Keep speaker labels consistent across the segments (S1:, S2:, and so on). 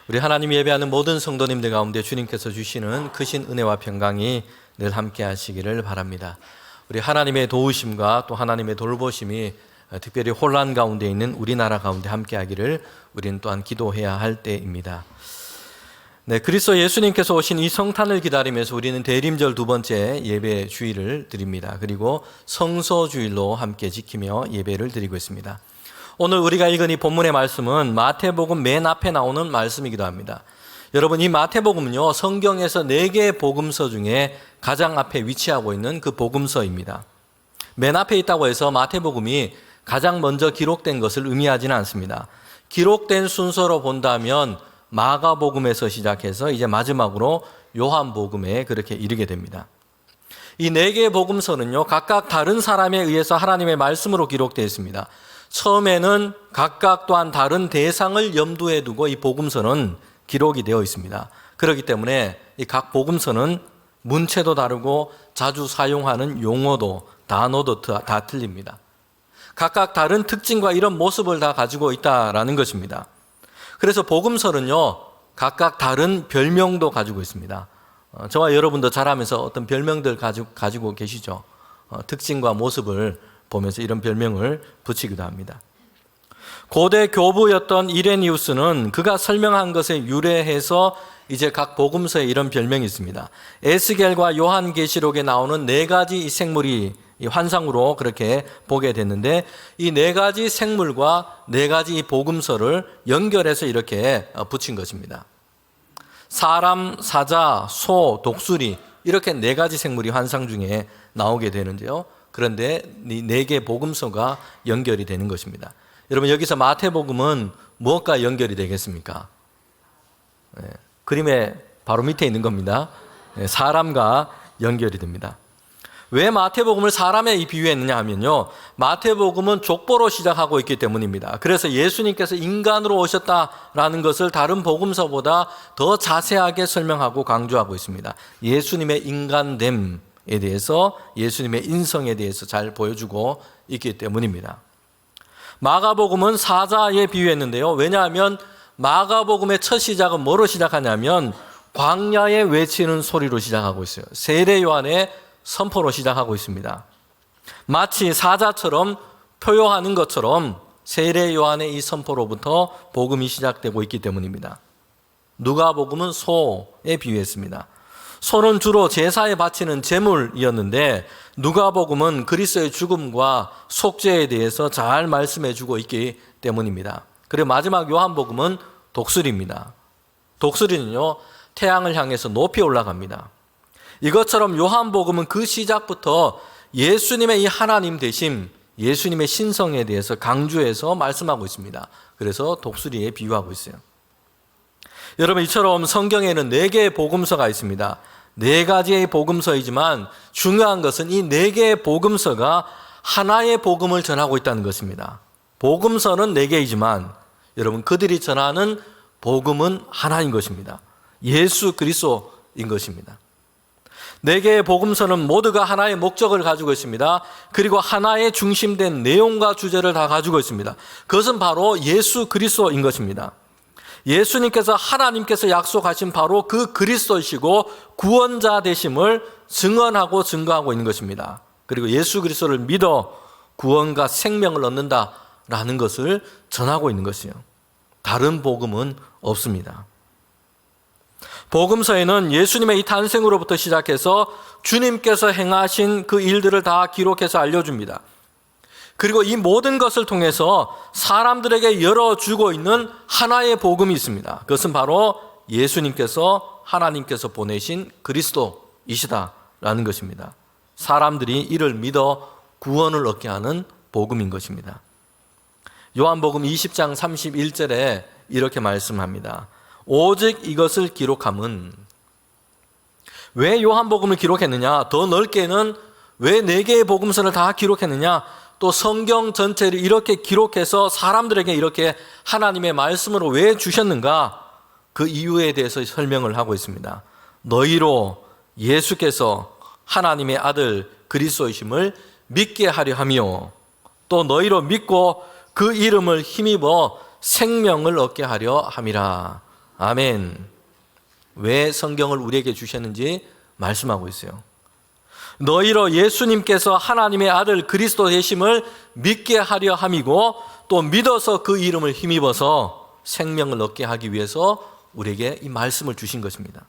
S1: 우리 하나님 예배하는 모든 성도님들 가운데 주님께서 주시는 크신 은혜와 평강이 늘 함께 하시기를 바랍니다. 우리 하나님의 도우심과 또 하나님의 돌보심이 특별히 혼란 가운데 있는 우리나라 가운데 함께 하기를 우리는 또한 기도해야 할 때입니다. 네, 그리스도 예수님께서 오신 이 성탄을 기다리면서 우리는 대림절 두 번째 예배 주일을 드립니다. 그리고 성소주일로 함께 지키며 예배를 드리고 있습니다. 오늘 우리가 읽은 이 본문의 말씀은 마태복음 맨 앞에 나오는 말씀이기도 합니다. 여러분, 이 마태복음은요, 성경에서 4개의 복음서 중에 가장 앞에 위치하고 있는 그 복음서입니다. 맨 앞에 있다고 해서 마태복음이 가장 먼저 기록된 것을 의미하지는 않습니다. 기록된 순서로 본다면 마가복음에서 시작해서 이제 마지막으로 요한복음에 그렇게 이르게 됩니다. 이 4개의 복음서는요, 각각 다른 사람에 의해서 하나님의 말씀으로 기록되어 있습니다. 처음에는 각각 또한 다른 대상을 염두에 두고 이 복음서는 기록이 되어 있습니다. 그렇기 때문에 이 각 복음서는 문체도 다르고 자주 사용하는 용어도 단어도 다 틀립니다. 각각 다른 특징과 이런 모습을 다 가지고 있다라는 것입니다. 그래서 복음서는요, 각각 다른 별명도 가지고 있습니다. 저와 여러분도 자라면서 어떤 별명들 가지고 계시죠? 특징과 모습을 보면서 이런 별명을 붙이기도 합니다. 고대 교부였던 이레니우스는 그가 설명한 것에 유래해서 이제 각 복음서에 이런 별명이 있습니다. 에스겔과 요한계시록에 나오는 4가지 생물이 환상으로 그렇게 보게 됐는데, 이 4가지 생물과 4가지 복음서를 연결해서 이렇게 붙인 것입니다. 사람, 사자, 소, 독수리, 이렇게 4가지 생물이 환상 중에 나오게 되는데요. 그런데 이 4개 복음서가 연결이 되는 것입니다. 여러분, 여기서 마태복음은 무엇과 연결이 되겠습니까? 그림의 바로 밑에 있는 겁니다. 사람과 연결이 됩니다. 왜 마태복음을 사람에 비유했느냐 하면요, 마태복음은 족보로 시작하고 있기 때문입니다. 그래서 예수님께서 인간으로 오셨다라는 것을 다른 복음서보다 더 자세하게 설명하고 강조하고 있습니다. 예수님의 인간됨 에 대해서, 예수님의 인성에 대해서 잘 보여주고 있기 때문입니다. 마가복음은 사자에 비유했는데요. 왜냐하면 마가복음의 첫 시작은 뭐로 시작하냐면 광야에 외치는 소리로 시작하고 있어요. 세례 요한의 선포로 시작하고 있습니다. 마치 사자처럼 표효하는 것처럼 세례 요한의 이 선포로부터 복음이 시작되고 있기 때문입니다. 누가복음은 소에 비유했습니다. 소는 주로 제사에 바치는 제물이었는데, 누가복음은 그리스도의 죽음과 속죄에 대해서 잘 말씀해 주고 있기 때문입니다. 그리고 마지막 요한복음은 독수리입니다. 독수리는요, 태양을 향해서 높이 올라갑니다. 이것처럼 요한복음은 그 시작부터 예수님의 이 하나님 되심, 예수님의 신성에 대해서 강조해서 말씀하고 있습니다. 그래서 독수리에 비유하고 있어요. 여러분, 이처럼 성경에는 4개의 복음서가 있습니다. 4가지의 복음서이지만 중요한 것은 이 4개의 복음서가 하나의 복음을 전하고 있다는 것입니다. 복음서는 4개이지만 여러분, 그들이 전하는 복음은 하나인 것입니다. 예수 그리스도인 것입니다. 4개의 복음서는 모두가 하나의 목적을 가지고 있습니다. 그리고 하나의 중심된 내용과 주제를 다 가지고 있습니다. 그것은 바로 예수 그리스도인 것입니다. 예수님께서, 하나님께서 약속하신 바로 그 그리스도이시고 구원자 되심을 증언하고 증거하고 있는 것입니다. 그리고 예수 그리스도를 믿어 구원과 생명을 얻는다라는 것을 전하고 있는 것이요. 다른 복음은 없습니다. 복음서에는 예수님의 이 탄생으로부터 시작해서 주님께서 행하신 그 일들을 다 기록해서 알려줍니다. 그리고 이 모든 것을 통해서 사람들에게 열어주고 있는 하나의 복음이 있습니다. 그것은 바로 예수님께서, 하나님께서 보내신 그리스도이시다라는 것입니다. 사람들이 이를 믿어 구원을 얻게 하는 복음인 것입니다. 요한복음 20장 31절에 이렇게 말씀합니다. 오직 이것을 기록함은, 왜 요한복음을 기록했느냐? 더 넓게는 왜 4개의 복음서를 다 기록했느냐? 또 성경 전체를 이렇게 기록해서 사람들에게 이렇게 하나님의 말씀으로 왜 주셨는가? 그 이유에 대해서 설명을 하고 있습니다. 너희로 예수께서 하나님의 아들 그리스도이심을 믿게 하려 하며, 또 너희로 믿고 그 이름을 힘입어 생명을 얻게 하려 함이라. 아멘. 왜 성경을 우리에게 주셨는지 말씀하고 있어요. 너희로 예수님께서 하나님의 아들 그리스도 되심을 믿게 하려 함이고 또 믿어서 그 이름을 힘입어서 생명을 얻게 하기 위해서 우리에게 이 말씀을 주신 것입니다.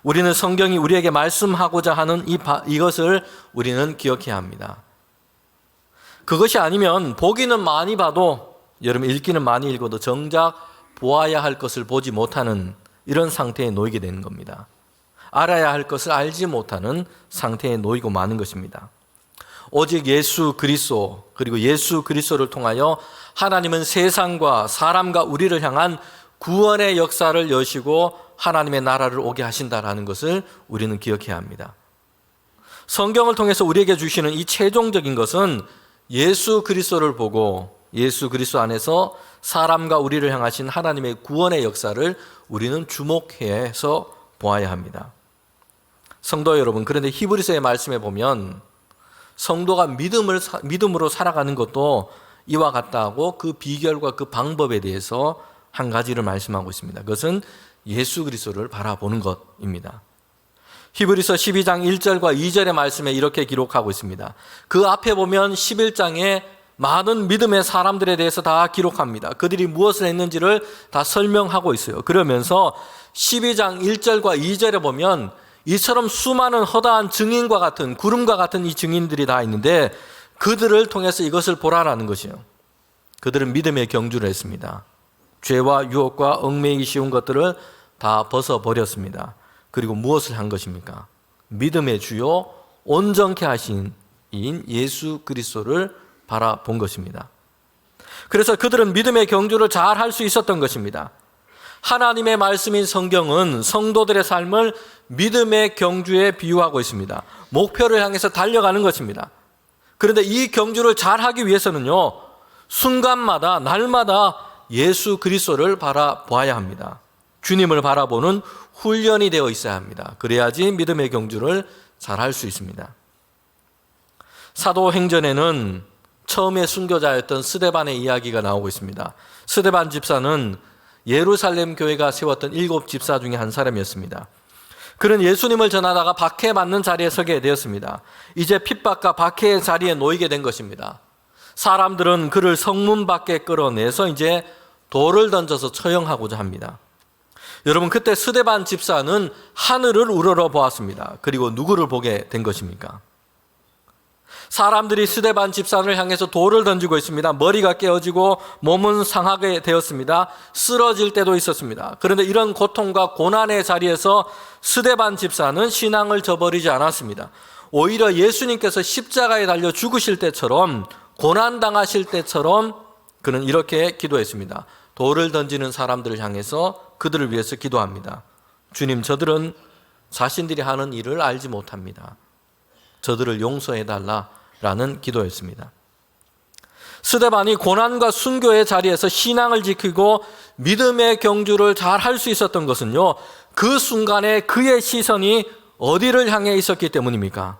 S1: 우리는 성경이 우리에게 말씀하고자 하는 이것을 우리는 기억해야 합니다. 그것이 아니면 보기는 많이 봐도, 여러분 읽기는 많이 읽어도 정작 보아야 할 것을 보지 못하는 이런 상태에 놓이게 되는 겁니다. 알아야 할 것을 알지 못하는 상태에 놓이고 마는 것입니다. 오직 예수 그리스도, 그리고 예수 그리스도를 통하여 하나님은 세상과 사람과 우리를 향한 구원의 역사를 여시고 하나님의 나라를 오게 하신다라는 것을 우리는 기억해야 합니다. 성경을 통해서 우리에게 주시는 이 최종적인 것은 예수 그리스도를 보고 예수 그리스도 안에서 사람과 우리를 향하신 하나님의 구원의 역사를 우리는 주목해서 보아야 합니다. 성도 여러분, 그런데 히브리서의 말씀에 보면 성도가 믿음으로 살아가는 것도 이와 같다고 그 비결과 그 방법에 대해서 한 가지를 말씀하고 있습니다. 그것은 예수 그리스도를 바라보는 것입니다. 히브리서 12장 1절과 2절의 말씀에 이렇게 기록하고 있습니다. 그 앞에 보면 11장에 많은 믿음의 사람들에 대해서 다 기록합니다. 그들이 무엇을 했는지를 다 설명하고 있어요. 그러면서 12장 1절과 2절에 보면 이처럼 수많은 허다한 증인과 같은, 구름과 같은 이 증인들이 다 있는데 그들을 통해서 이것을 보라라는 것이에요. 그들은 믿음의 경주를 했습니다. 죄와 유혹과 얽매이기 쉬운 것들을 다 벗어버렸습니다. 그리고 무엇을 한 것입니까? 믿음의 주요 온전케 하신 이인 예수 그리스도를 바라본 것입니다. 그래서 그들은 믿음의 경주를 잘 할 수 있었던 것입니다. 하나님의 말씀인 성경은 성도들의 삶을 믿음의 경주에 비유하고 있습니다. 목표를 향해서 달려가는 것입니다. 그런데 이 경주를 잘 하기 위해서는요, 순간마다 날마다 예수 그리스도를 바라보아야 합니다. 주님을 바라보는 훈련이 되어 있어야 합니다. 그래야지 믿음의 경주를 잘 할 수 있습니다. 사도행전에는 처음에 순교자였던 스데반의 이야기가 나오고 있습니다. 스데반 집사는 예루살렘 교회가 세웠던 7 집사 중에 한 사람이었습니다. 그는 예수님을 전하다가 박해받는 자리에 서게 되었습니다. 이제 핍박과 박해의 자리에 놓이게 된 것입니다. 사람들은 그를 성문 밖에 끌어내서 이제 돌을 던져서 처형하고자 합니다. 여러분, 그때 스데반 집사는 하늘을 우러러 보았습니다. 그리고 누구를 보게 된 것입니까? 사람들이 스데반 집사를 향해서 돌을 던지고 있습니다. 머리가 깨어지고 몸은 상하게 되었습니다. 쓰러질 때도 있었습니다. 그런데 이런 고통과 고난의 자리에서 스데반 집사는 신앙을 저버리지 않았습니다. 오히려 예수님께서 십자가에 달려 죽으실 때처럼, 고난당하실 때처럼 그는 이렇게 기도했습니다. 돌을 던지는 사람들을 향해서 그들을 위해서 기도합니다. 주님, 저들은 자신들이 하는 일을 알지 못합니다. 저들을 용서해달라라는 기도였습니다. 스데반이 고난과 순교의 자리에서 신앙을 지키고 믿음의 경주를 잘 할 수 있었던 것은요, 그 순간에 그의 시선이 어디를 향해 있었기 때문입니까?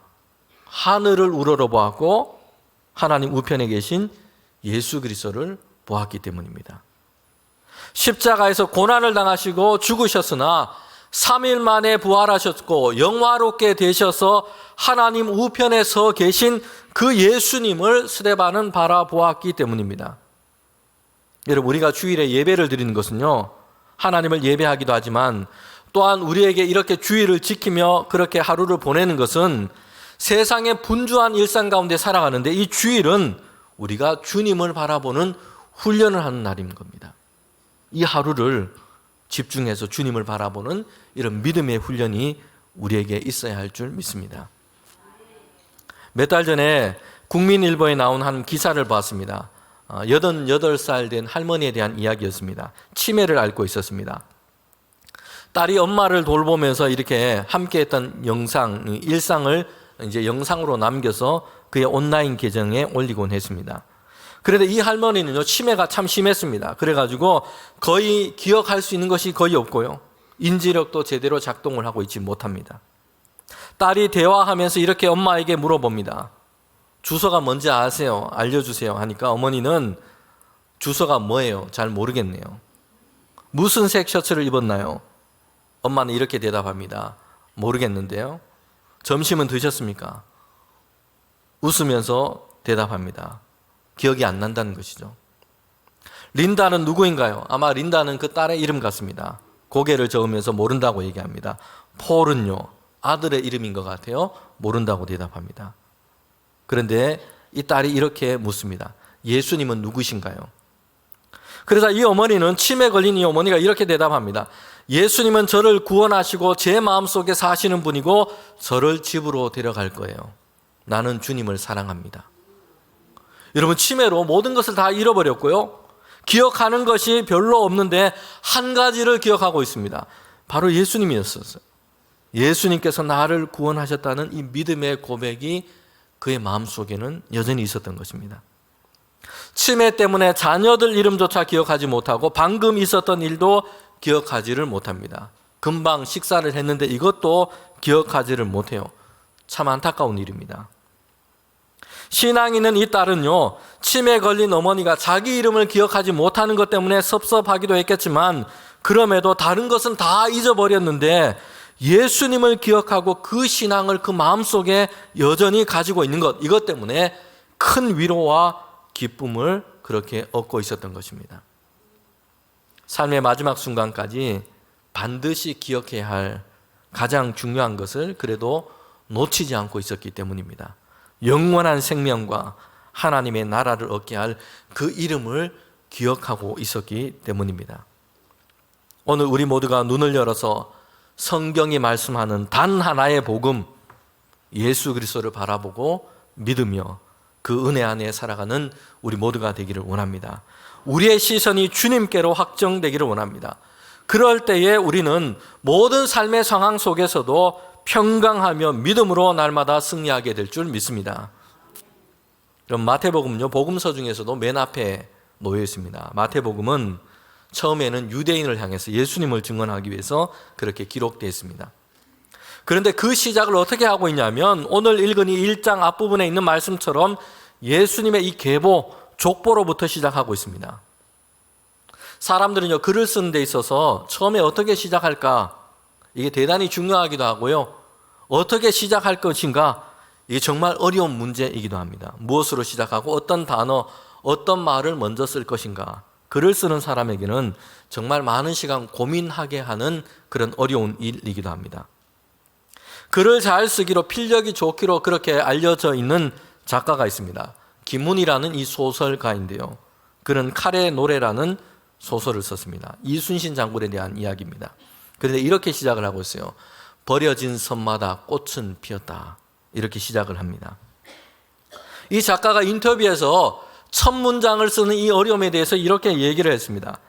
S1: 하늘을 우러러 보았고 하나님 우편에 계신 예수 그리스도를 보았기 때문입니다. 십자가에서 고난을 당하시고 죽으셨으나 3일 만에 부활하셨고 영화롭게 되셔서 하나님 우편에 서 계신 그 예수님을 스데반은 바라보았기 때문입니다. 여러분, 우리가 주일에 예배를 드리는 것은요, 하나님을 예배하기도 하지만 또한 우리에게 이렇게 주일을 지키며 그렇게 하루를 보내는 것은 세상의 분주한 일상 가운데 살아가는데, 이 주일은 우리가 주님을 바라보는 훈련을 하는 날인 겁니다. 이 하루를 집중해서 주님을 바라보는 이런 믿음의 훈련이 우리에게 있어야 할 줄 믿습니다. 몇 달 전에 국민일보에 나온 한 기사를 봤습니다. 88살 된 할머니에 대한 이야기였습니다. 치매를 앓고 있었습니다. 딸이 엄마를 돌보면서 이렇게 함께했던 영상, 일상을 이제 영상으로 남겨서 그의 온라인 계정에 올리곤 했습니다. 그런데 이 할머니는요, 치매가 참 심했습니다. 그래가지고 거의 기억할 수 있는 것이 거의 없고요, 인지력도 제대로 작동을 하고 있지 못합니다. 딸이 대화하면서 이렇게 엄마에게 물어봅니다. 주소가 뭔지 아세요? 알려주세요 하니까 어머니는 주소가 뭐예요? 잘 모르겠네요. 무슨 색 셔츠를 입었나요? 엄마는 이렇게 대답합니다. 모르겠는데요. 점심은 드셨습니까? 웃으면서 대답합니다. 기억이 안 난다는 것이죠. 린다는 누구인가요? 아마 린다는 그 딸의 이름 같습니다. 고개를 저으면서 모른다고 얘기합니다. 폴은요, 아들의 이름인 것 같아요. 모른다고 대답합니다. 그런데 이 딸이 이렇게 묻습니다. 예수님은 누구신가요? 그래서 이 어머니는, 치매 걸린 이 어머니가 이렇게 대답합니다. 예수님은 저를 구원하시고 제 마음속에 사시는 분이고 저를 집으로 데려갈 거예요. 나는 주님을 사랑합니다. 여러분, 치매로 모든 것을 다 잃어버렸고요. 기억하는 것이 별로 없는데 한 가지를 기억하고 있습니다. 바로 예수님이었어요. 예수님께서 나를 구원하셨다는 이 믿음의 고백이 그의 마음속에는 여전히 있었던 것입니다. 치매 때문에 자녀들 이름조차 기억하지 못하고 방금 있었던 일도 기억하지를 못합니다. 금방 식사를 했는데 이것도 기억하지를 못해요. 참 안타까운 일입니다. 신앙 있는 이 딸은요, 치매 걸린 어머니가 자기 이름을 기억하지 못하는 것 때문에 섭섭하기도 했겠지만 그럼에도 다른 것은 다 잊어버렸는데 예수님을 기억하고 그 신앙을 그 마음속에 여전히 가지고 있는 것, 이것 때문에 큰 위로와 기쁨을 그렇게 얻고 있었던 것입니다. 삶의 마지막 순간까지 반드시 기억해야 할 가장 중요한 것을 그래도 놓치지 않고 있었기 때문입니다. 영원한 생명과 하나님의 나라를 얻게 할 그 이름을 기억하고 있었기 때문입니다. 오늘 우리 모두가 눈을 열어서 성경이 말씀하는 단 하나의 복음, 예수 그리스도를 바라보고 믿으며 그 은혜 안에 살아가는 우리 모두가 되기를 원합니다. 우리의 시선이 주님께로 확정되기를 원합니다. 그럴 때에 우리는 모든 삶의 상황 속에서도 평강하며 믿음으로 날마다 승리하게 될 줄 믿습니다. 그럼 마태복음은요, 복음서 중에서도 맨 앞에 놓여 있습니다. 마태복음은 처음에는 유대인을 향해서 예수님을 증언하기 위해서 그렇게 기록되어 있습니다. 그런데 그 시작을 어떻게 하고 있냐면 오늘 읽은 이 1장 앞부분에 있는 말씀처럼 예수님의 이 계보, 족보로부터 시작하고 있습니다. 사람들은요, 글을 쓰는 데 있어서 처음에 어떻게 시작할까, 이게 대단히 중요하기도 하고요, 어떻게 시작할 것인가, 이게 정말 어려운 문제이기도 합니다. 무엇으로 시작하고 어떤 단어, 어떤 말을 먼저 쓸 것인가, 글을 쓰는 사람에게는 정말 많은 시간 고민하게 하는 그런 어려운 일이기도 합니다. 글을 잘 쓰기로 필력이 좋기로 그렇게 알려져 있는 작가가 있습니다. 김훈이라는 이 소설가인데요, 그는 칼의 노래라는 소설을 썼습니다. 이순신 장군에 대한 이야기입니다. 그런데 이렇게 시작을 하고 있어요. 버려진 섬마다 꽃은 피었다, 이렇게 시작을 합니다. 이 작가가 인터뷰에서 첫 문장을 쓰는 이 어려움에 대해서 이렇게 얘기를 했습니다.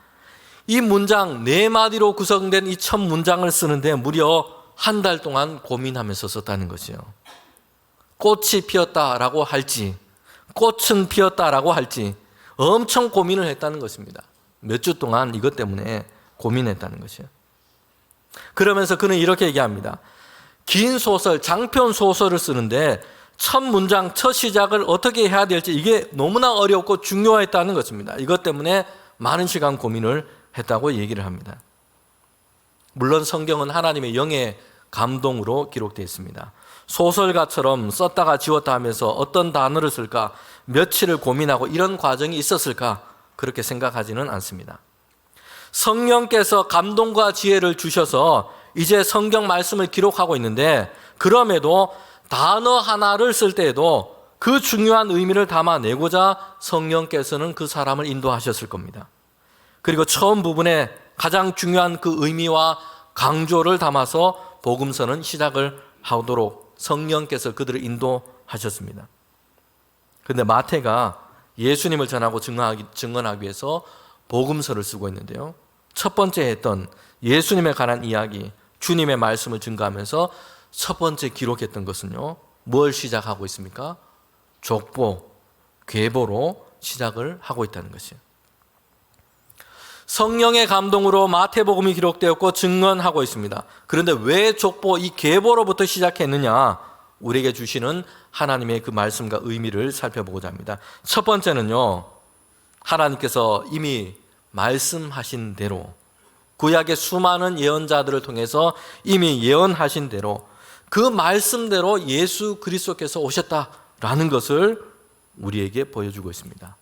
S1: 이 문장 4마디로 구성된 이 첫 문장을 쓰는데 무려 한 달 동안 고민하면서 썼다는 것이요. 꽃이 피었다라고 할지, 꽃은 피었다라고 할지 엄청 고민을 했다는 것입니다. 몇 주 동안 이것 때문에 고민했다는 것이요. 그러면서 그는 이렇게 얘기합니다. 긴 소설, 장편 소설을 쓰는데 첫 문장, 첫 시작을 어떻게 해야 될지 이게 너무나 어렵고 중요했다는 것입니다. 이것 때문에 많은 시간 고민을 했다고 얘기를 합니다. 물론 성경은 하나님의 영의 감동으로 기록되어 있습니다. 소설가처럼 썼다가 지웠다 하면서 어떤 단어를 쓸까, 며칠을 고민하고 이런 과정이 있었을까, 그렇게 생각하지는 않습니다. 성령께서 감동과 지혜를 주셔서 이제 성경 말씀을 기록하고 있는데, 그럼에도 단어 하나를 쓸 때에도 그 중요한 의미를 담아내고자 성령께서는 그 사람을 인도하셨을 겁니다. 그리고 처음 부분에 가장 중요한 그 의미와 강조를 담아서 복음서는 시작을 하도록 성령께서 그들을 인도하셨습니다. 그런데 마태가 예수님을 전하고 증언하기 위해서 복음서를 쓰고 있는데요, 첫 번째 했던 예수님에 관한 이야기, 주님의 말씀을 증거하면서 첫 번째 기록했던 것은요, 뭘 시작하고 있습니까? 족보, 계보로 시작을 하고 있다는 것이에요. 성령의 감동으로 마태복음이 기록되었고 증언하고 있습니다. 그런데 왜 족보, 이 계보로부터 시작했느냐, 우리에게 주시는 하나님의 그 말씀과 의미를 살펴보고자 합니다. 첫 번째는요, 하나님께서 이미 말씀하신 대로 구약의 수많은 예언자들을 통해서 이미 예언하신 대로 그 말씀대로 예수 그리스도께서 오셨다라는 것을 우리에게 보여주고 있습니다.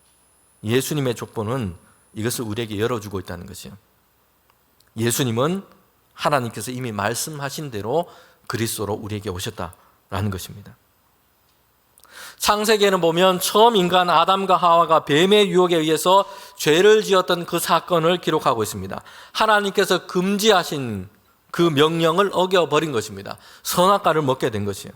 S1: 예수님의 족보는 이것을 우리에게 열어주고 있다는 것이요. 예수님은 하나님께서 이미 말씀하신 대로 그리스도로 우리에게 오셨다라는 것입니다. 창세기에는 보면 처음 인간 아담과 하와가 뱀의 유혹에 의해서 죄를 지었던 그 사건을 기록하고 있습니다. 하나님께서 금지하신 그 명령을 어겨버린 것입니다. 선악과를 먹게 된 것이에요.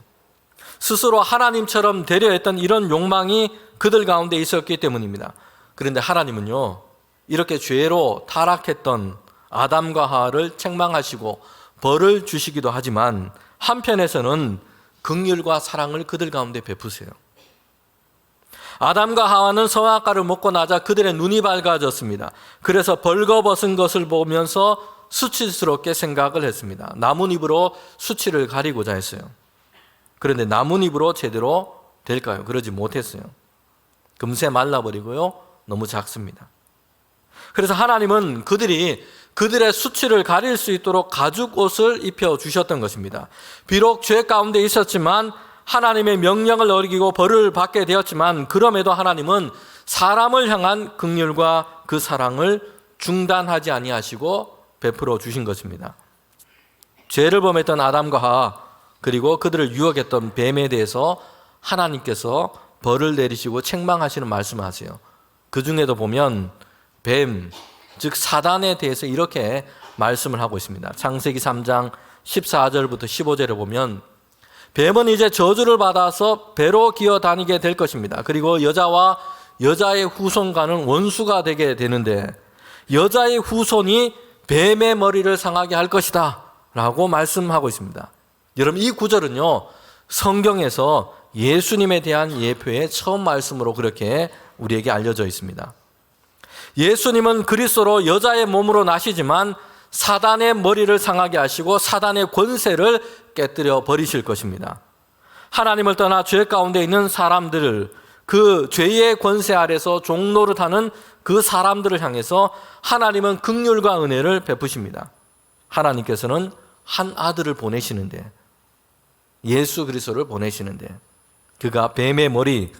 S1: 스스로 하나님처럼 되려 했던 이런 욕망이 그들 가운데 있었기 때문입니다. 그런데 하나님은요, 이렇게 죄로 타락했던 아담과 하와를 책망하시고 벌을 주시기도 하지만 한편에서는 긍휼과 사랑을 그들 가운데 베푸세요. 아담과 하와는 선악과를 먹고 나자 그들의 눈이 밝아졌습니다. 그래서 벌거벗은 것을 보면서 수치스럽게 생각을 했습니다. 나뭇잎으로 수치를 가리고자 했어요. 그런데 나뭇잎으로 제대로 될까요? 그러지 못했어요. 금세 말라버리고요, 너무 작습니다. 그래서 하나님은 그들의 수치를 가릴 수 있도록 가죽 옷을 입혀주셨던 것입니다. 비록 죄 가운데 있었지만 하나님의 명령을 어기고 벌을 받게 되었지만 그럼에도 하나님은 사람을 향한 긍휼과 그 사랑을 중단하지 아니하시고 베풀어 주신 것입니다. 죄를 범했던 아담과 하와 그리고 그들을 유혹했던 뱀에 대해서 하나님께서 벌을 내리시고 책망하시는 말씀하세요. 그 중에도 보면 뱀, 즉 사단에 대해서 이렇게 말씀을 하고 있습니다. 창세기 3장 14절부터 15절에 보면 뱀은 이제 저주를 받아서 배로 기어다니게 될 것입니다. 그리고 여자와 여자의 후손과는 원수가 되게 되는데 여자의 후손이 뱀의 머리를 상하게 할 것이다 라고 말씀하고 있습니다. 여러분, 이 구절은요, 성경에서 예수님에 대한 예표의 처음 말씀으로 그렇게 우리에게 알려져 있습니다. 예수님은 그리스도로 여자의 몸으로 나시지만 사단의 머리를 상하게 하시고 사단의 권세를 깨뜨려 버리실 것입니다. 하나님을 떠나 죄 가운데 있는 사람들을, 그 죄의 권세 아래서 종노릇하는 그 사람들을 향해서 하나님은 긍휼과 은혜를 베푸십니다. 하나님께서는 한 아들을 보내시는데, 예수 그리스도를 보내시는데 그가 뱀의 머리,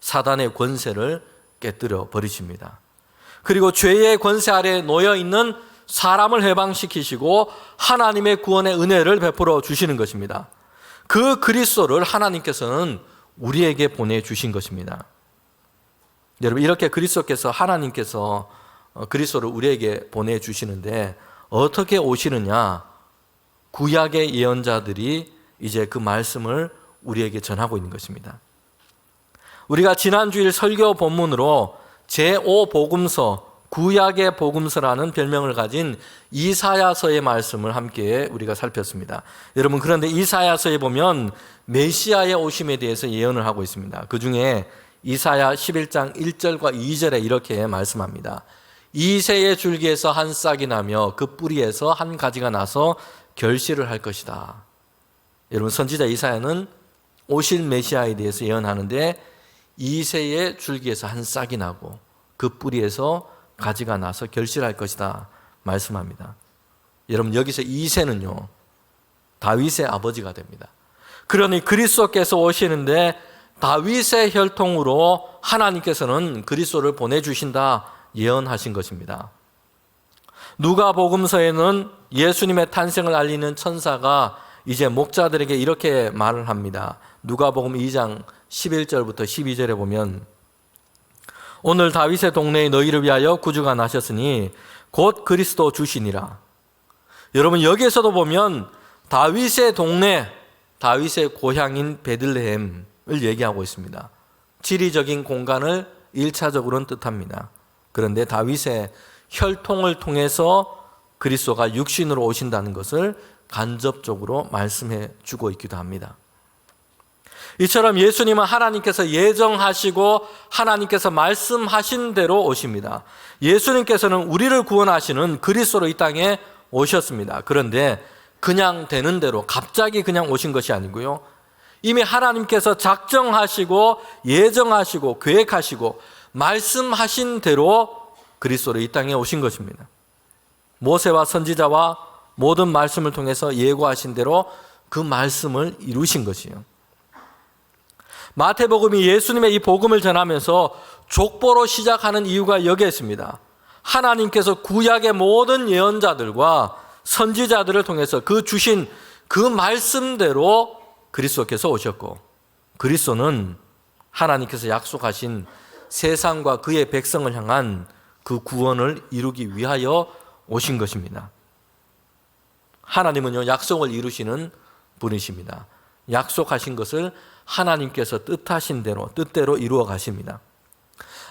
S1: 사단의 권세를 깨뜨려 버리십니다. 그리고 죄의 권세 아래에 놓여 있는 사람을 해방시키시고 하나님의 구원의 은혜를 베풀어 주시는 것입니다. 그 그리스도를 하나님께서는 우리에게 보내주신 것입니다. 여러분, 이렇게 하나님께서 그리스도를 우리에게 보내주시는데 어떻게 오시느냐? 구약의 예언자들이 이제 그 말씀을 우리에게 전하고 있는 것입니다. 우리가 지난주일 설교 본문으로 제5복음서, 구약의 복음서라는 별명을 가진 이사야서의 말씀을 함께 우리가 살폈습니다. 여러분, 그런데 이사야서에 보면 메시아의 오심에 대해서 예언을 하고 있습니다. 그 중에 이사야 11장 1절과 2절에 이렇게 말씀합니다. 이새의 줄기에서 한 싹이 나며 그 뿌리에서 한 가지가 나서 결실을 할 것이다. 여러분, 선지자 이사야는 오실 메시아에 대해서 예언하는데 이새의 줄기에서 한 싹이 나고 그 뿌리에서 가지가 나서 결실할 것이다 말씀합니다. 여러분, 여기서 이새는요, 다윗의 아버지가 됩니다. 그러니 그리스도께서 오시는데 다윗의 혈통으로 하나님께서는 그리스도를 보내주신다 예언하신 것입니다. 누가복음서에는 예수님의 탄생을 알리는 천사가 이제 목자들에게 이렇게 말을 합니다. 누가복음 2장 11절부터 12절에 보면 오늘 다윗의 동네에 너희를 위하여 구주가 나셨으니 곧 그리스도 주시니라. 여러분, 여기에서도 보면 다윗의 동네, 다윗의 고향인 베들레헴을 얘기하고 있습니다. 지리적인 공간을 1차적으로는 뜻합니다. 그런데 다윗의 혈통을 통해서 그리스도가 육신으로 오신다는 것을 간접적으로 말씀해 주고 있기도 합니다. 이처럼 예수님은 하나님께서 예정하시고 하나님께서 말씀하신 대로 오십니다. 예수님께서는 우리를 구원하시는 그리스도로 이 땅에 오셨습니다. 그런데 그냥 되는 대로 갑자기 그냥 오신 것이 아니고요, 이미 하나님께서 작정하시고 예정하시고 계획하시고 말씀하신 대로 그리스도로 이 땅에 오신 것입니다. 모세와 선지자와 모든 말씀을 통해서 예고하신 대로 그 말씀을 이루신 것이에요. 마태복음이 예수님의 이 복음을 전하면서 족보로 시작하는 이유가 여기에 있습니다. 하나님께서 구약의 모든 예언자들과 선지자들을 통해서 그 주신 그 말씀대로 그리스도께서 오셨고, 그리스도는 하나님께서 약속하신 세상과 그의 백성을 향한 그 구원을 이루기 위하여 오신 것입니다. 하나님은요, 약속을 이루시는 분이십니다. 약속하신 것을 하나님께서 뜻하신 대로, 뜻대로 이루어 가십니다.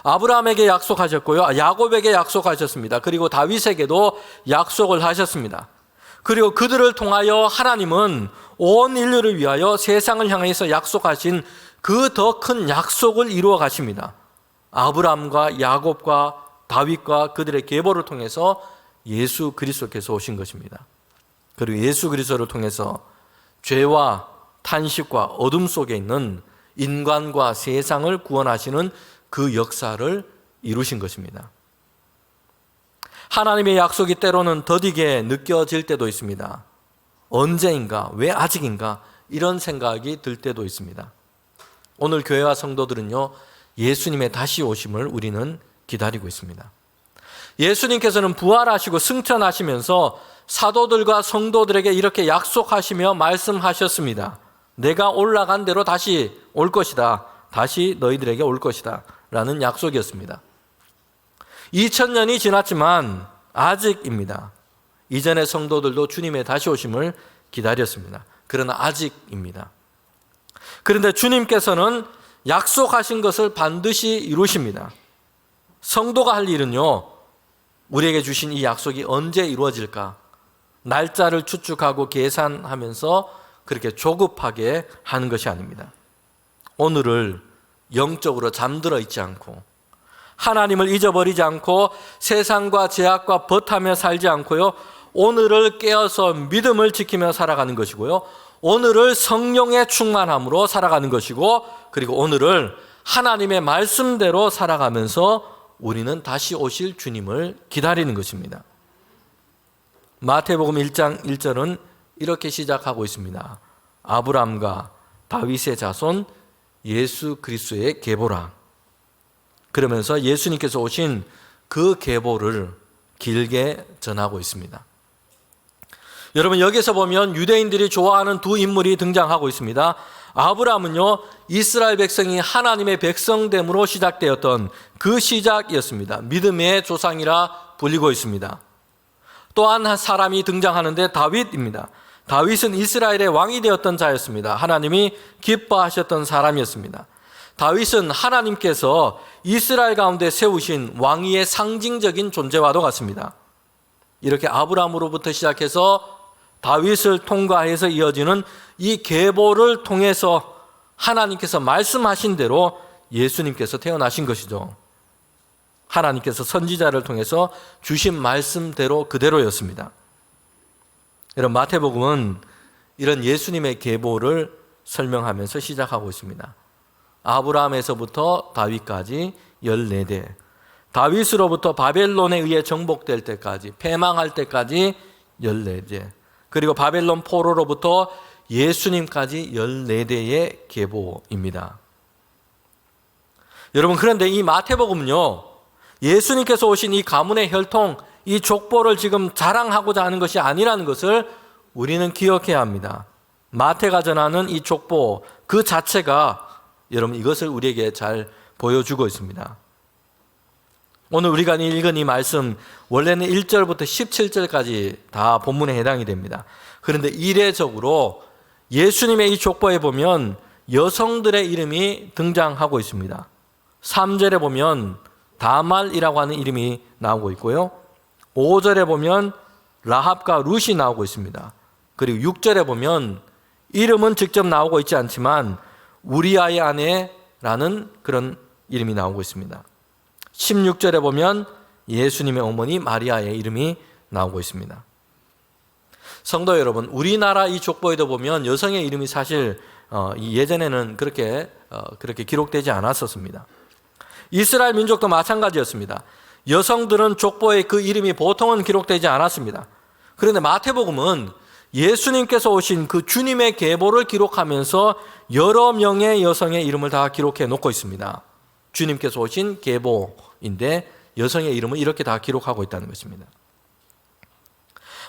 S1: 아브라함에게 약속하셨고요, 야곱에게 약속하셨습니다. 그리고 다윗에게도 약속을 하셨습니다. 그리고 그들을 통하여 하나님은 온 인류를 위하여 세상을 향해서 약속하신 그 더 큰 약속을 이루어 가십니다. 아브라함과 야곱과 다윗과 그들의 계보를 통해서 예수 그리스도께서 오신 것입니다. 그리고 예수 그리스도를 통해서 죄와 탄식과 어둠 속에 있는 인간과 세상을 구원하시는 그 역사를 이루신 것입니다. 하나님의 약속이 때로는 더디게 느껴질 때도 있습니다. 언제인가? 왜 아직인가? 이런 생각이 들 때도 있습니다. 오늘 교회와 성도들은요, 예수님의 다시 오심을 우리는 기다리고 있습니다. 예수님께서는 부활하시고 승천하시면서 사도들과 성도들에게 이렇게 약속하시며 말씀하셨습니다. 내가 올라간 대로 다시 올 것이다. 다시 너희들에게 올 것이다. 라는 약속이었습니다. 2000년이 지났지만 아직입니다. 이전의 성도들도 주님의 다시 오심을 기다렸습니다. 그러나 아직입니다. 그런데 주님께서는 약속하신 것을 반드시 이루십니다. 성도가 할 일은요, 우리에게 주신 이 약속이 언제 이루어질까? 날짜를 추측하고 계산하면서 그렇게 조급하게 하는 것이 아닙니다. 오늘을 영적으로 잠들어 있지 않고, 하나님을 잊어버리지 않고, 세상과 제약과 벗하며 살지 않고요, 오늘을 깨어서 믿음을 지키며 살아가는 것이고요, 오늘을 성령의 충만함으로 살아가는 것이고, 그리고 오늘을 하나님의 말씀대로 살아가면서 우리는 다시 오실 주님을 기다리는 것입니다. 마태복음 1장 1절은 이렇게 시작하고 있습니다. 아브라함과 다윗의 자손 예수 그리스도의 계보라. 그러면서 예수님께서 오신 그 계보를 길게 전하고 있습니다. 여러분, 여기서 보면 유대인들이 좋아하는 두 인물이 등장하고 있습니다. 아브라함은요, 이스라엘 백성이 하나님의 백성됨으로 시작되었던 그 시작이었습니다. 믿음의 조상이라 불리고 있습니다. 또한 한 사람이 등장하는데 다윗입니다. 다윗은 이스라엘의 왕이 되었던 자였습니다. 하나님이 기뻐하셨던 사람이었습니다. 다윗은 하나님께서 이스라엘 가운데 세우신 왕위의 상징적인 존재와도 같습니다. 이렇게 아브라함으로부터 시작해서 다윗을 통과해서 이어지는 이 계보를 통해서 하나님께서 말씀하신 대로 예수님께서 태어나신 것이죠. 하나님께서 선지자를 통해서 주신 말씀대로 그대로였습니다. 여러분, 마태복음은 이런 예수님의 계보를 설명하면서 시작하고 있습니다. 아브라함에서부터 다윗까지 14대, 다윗으로부터 바벨론에 의해 정복될 때까지, 패망할 때까지 14대, 그리고 바벨론 포로로부터 예수님까지 14대의 계보입니다. 여러분, 그런데 이 마태복음은요, 예수님께서 오신 이 가문의 혈통, 이 족보를 지금 자랑하고자 하는 것이 아니라는 것을 우리는 기억해야 합니다. 마태가 전하는 이 족보 그 자체가 여러분 이것을 우리에게 잘 보여주고 있습니다. 오늘 우리가 읽은 이 말씀 원래는 1절부터 17절까지 다 본문에 해당이 됩니다. 그런데 이례적으로 예수님의 이 족보에 보면 여성들의 이름이 등장하고 있습니다. 3절에 보면 다말이라고 하는 이름이 나오고 있고요, 5절에 보면 라합과 룻이 나오고 있습니다. 그리고 6절에 보면 이름은 직접 나오고 있지 않지만 우리아의 아내라는 그런 이름이 나오고 있습니다. 16절에 보면 예수님의 어머니 마리아의 이름이 나오고 있습니다. 성도 여러분, 우리나라 이 족보에도 보면 여성의 이름이 사실 예전에는 그렇게 기록되지 않았었습니다. 이스라엘 민족도 마찬가지였습니다. 여성들은 족보에 그 이름이 보통은 기록되지 않았습니다. 그런데 마태복음은 예수님께서 오신 그 주님의 계보를 기록하면서 여러 명의 여성의 이름을 다 기록해 놓고 있습니다. 주님께서 오신 계보인데 여성의 이름을 이렇게 다 기록하고 있다는 것입니다.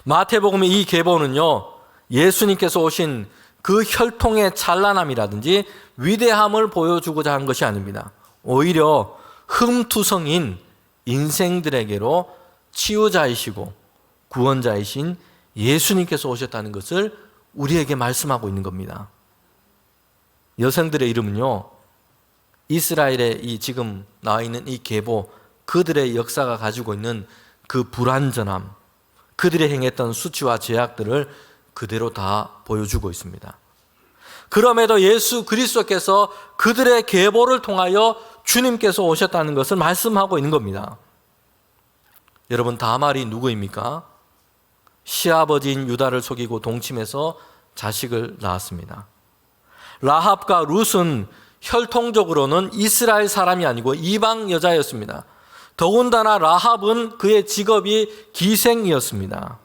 S1: 마태복음의 이 계보는요, 예수님께서 오신 그 혈통의 찬란함이라든지 위대함을 보여주고자 한 것이 아닙니다. 오히려 흠투성인 인생들에게로 치유자이시고 구원자이신 예수님께서 오셨다는 것을 우리에게 말씀하고 있는 겁니다. 여성들의 이름은요, 이스라엘의 이 지금 나와 있는 이 계보, 그들의 역사가 가지고 있는 그 불완전함, 그들이 행했던 수치와 죄악들을 그대로 다 보여주고 있습니다. 그럼에도 예수 그리스도께서 그들의 계보를 통하여 주님께서 오셨다는 것을 말씀하고 있는 겁니다. 여러분, 다말이 누구입니까? 시아버지인 유다를 속이고 동침해서 자식을 낳았습니다. 라합과 룻은 혈통적으로는 이스라엘 사람이 아니고 이방 여자였습니다. 더군다나 라합은 그의 직업이 기생이었습니다.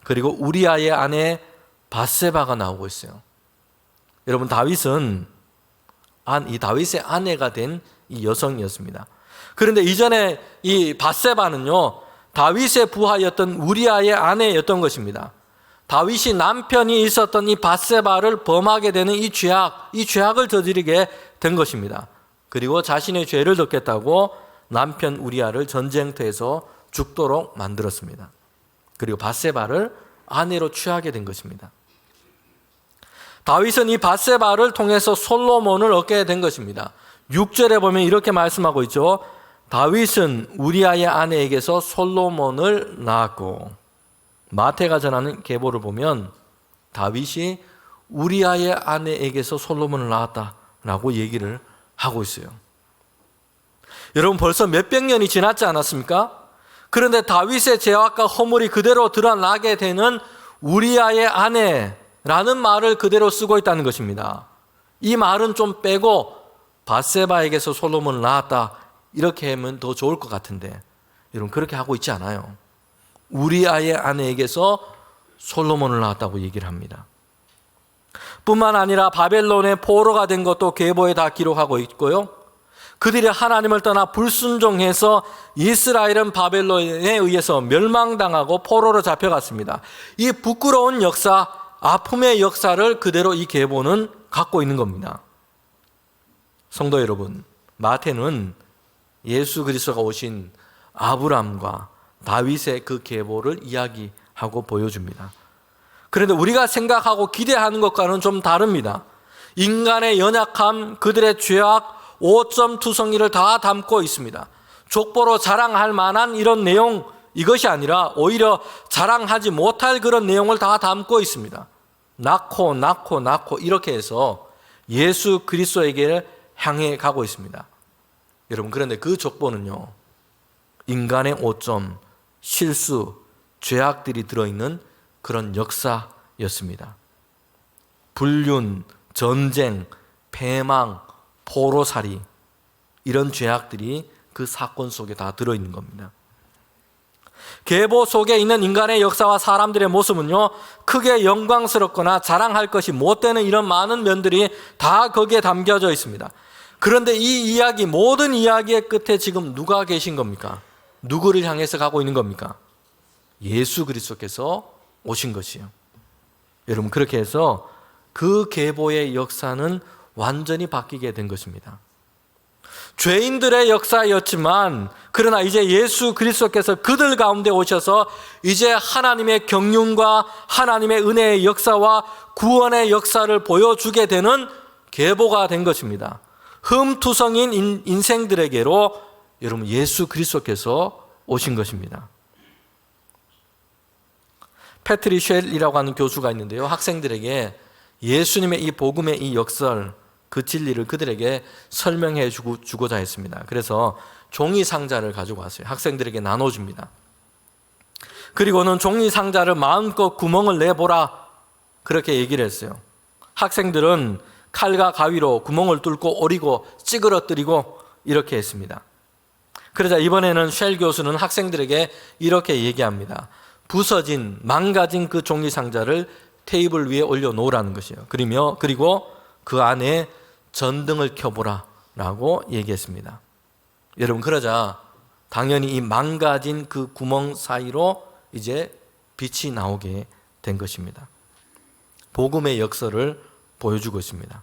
S1: 그리고 우리아의 아내 밧세바가 나오고 있어요. 여러분, 다윗은 이 다윗의 아내가 된 이 여성이었습니다. 그런데 이전에 이 밧세바는요, 다윗의 부하였던 우리아의 아내였던 것입니다. 다윗이 남편이 있었던 이 밧세바를 범하게 되는 이 죄악을 저지르게 된 것입니다. 그리고 자신의 죄를 덮겠다고 남편 우리아를 전쟁터에서 죽도록 만들었습니다. 그리고 밧세바를 아내로 취하게 된 것입니다. 다윗은 이 밧세바를 통해서 솔로몬을 얻게 된 것입니다. 6절에 보면 이렇게 말씀하고 있죠. 다윗은 우리아의 아내에게서 솔로몬을 낳았고, 마태가 전하는 계보를 보면 다윗이 우리아의 아내에게서 솔로몬을 낳았다라고 얘기를 하고 있어요. 여러분, 벌써 몇백 년이 지났지 않았습니까? 그런데 다윗의 죄악과 허물이 그대로 드러나게 되는 우리아의 아내라는 말을 그대로 쓰고 있다는 것입니다. 이 말은 좀 빼고 밧세바에게서 솔로몬을 낳았다 이렇게 하면 더 좋을 것 같은데, 여러분, 그렇게 하고 있지 않아요. 우리아의 아내에게서 솔로몬을 낳았다고 얘기를 합니다. 뿐만 아니라 바벨론의 포로가 된 것도 계보에 다 기록하고 있고요. 그들이 하나님을 떠나 불순종해서 이스라엘은 바벨론에 의해서 멸망당하고 포로로 잡혀갔습니다. 이 부끄러운 역사, 아픔의 역사를 그대로 이 계보는 갖고 있는 겁니다. 성도 여러분, 마태는 예수 그리스도가 오신 아브람과 다윗의 그 계보를 이야기하고 보여줍니다. 그런데 우리가 생각하고 기대하는 것과는 좀 다릅니다. 인간의 연약함, 그들의 죄악, 오점투성이를 다 담고 있습니다. 족보로 자랑할 만한 이런 내용, 이것이 아니라 오히려 자랑하지 못할 그런 내용을 다 담고 있습니다. 낳고 이렇게 해서 예수 그리스도에게 향해 가고 있습니다. 여러분, 그런데 그 족보는요, 인간의 오점, 실수, 죄악들이 들어있는 그런 역사였습니다. 불륜, 전쟁, 패망, 포로살이, 이런 죄악들이 그 사건 속에 다 들어있는 겁니다. 계보 속에 있는 인간의 역사와 사람들의 모습은요, 크게 영광스럽거나 자랑할 것이 못 되는 이런 많은 면들이 다 거기에 담겨져 있습니다. 그런데 이 이야기, 모든 이야기의 끝에 지금 누가 계신 겁니까? 누구를 향해서 가고 있는 겁니까? 예수 그리스도께서 오신 것이요. 여러분, 그렇게 해서 그 계보의 역사는 완전히 바뀌게 된 것입니다. 죄인들의 역사였지만, 그러나 이제 예수 그리스도께서 그들 가운데 오셔서 이제 하나님의 경륜과 하나님의 은혜의 역사와 구원의 역사를 보여주게 되는 계보가 된 것입니다. 흠투성인 인생들에게로 여러분, 예수 그리스도께서 오신 것입니다. 패트리 쉘이라고 하는 교수가 있는데요, 학생들에게 예수님의 이 복음의 이 역설, 그 진리를 그들에게 설명해 주고자 했습니다. 그래서 종이 상자를 가지고 왔어요. 학생들에게 나눠줍니다. 그리고는 종이 상자를 마음껏 구멍을 내보라, 그렇게 얘기를 했어요. 학생들은 칼과 가위로 구멍을 뚫고 오리고 찌그러뜨리고 이렇게 했습니다. 그러자 이번에는 쉘 교수는 학생들에게 이렇게 얘기합니다. 부서진, 망가진 그 종이 상자를 테이블 위에 올려놓으라는 것이에요. 그리고 그 안에 전등을 켜보라 라고 얘기했습니다. 여러분, 그러자 당연히 이 망가진 그 구멍 사이로 이제 빛이 나오게 된 것입니다. 복음의 역사를 보여주고 있습니다.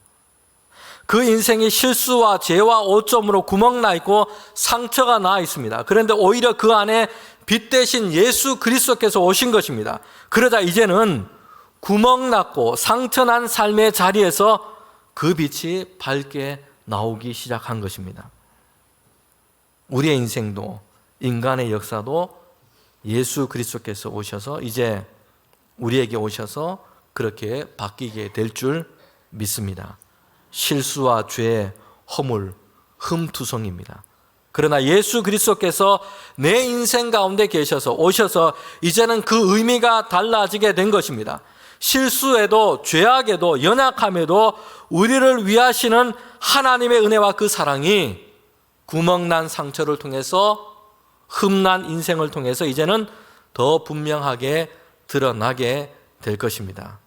S1: 그 인생이 실수와 죄와 오점으로 구멍 나 있고 상처가 나 있습니다. 그런데 오히려 그 안에 빛 대신 예수 그리스도께서 오신 것입니다. 그러자 이제는 구멍 났고 상처 난 삶의 자리에서 그 빛이 밝게 나오기 시작한 것입니다. 우리의 인생도, 인간의 역사도 예수 그리스도께서 오셔서 이제 우리에게 오셔서 그렇게 바뀌게 될 줄 믿습니다. 실수와 죄, 허물, 흠투성입니다. 그러나 예수 그리스도께서 내 인생 가운데 오셔서 이제는 그 의미가 달라지게 된 것입니다. 실수에도 죄악에도 연약함에도 우리를 위하시는 하나님의 은혜와 그 사랑이 구멍난 상처를 통해서, 흠난 인생을 통해서 이제는 더 분명하게 드러나게 될 것입니다.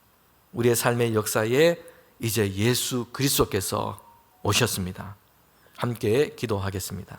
S1: 우리의 삶의 역사에 이제 예수 그리스도께서 오셨습니다. 함께 기도하겠습니다.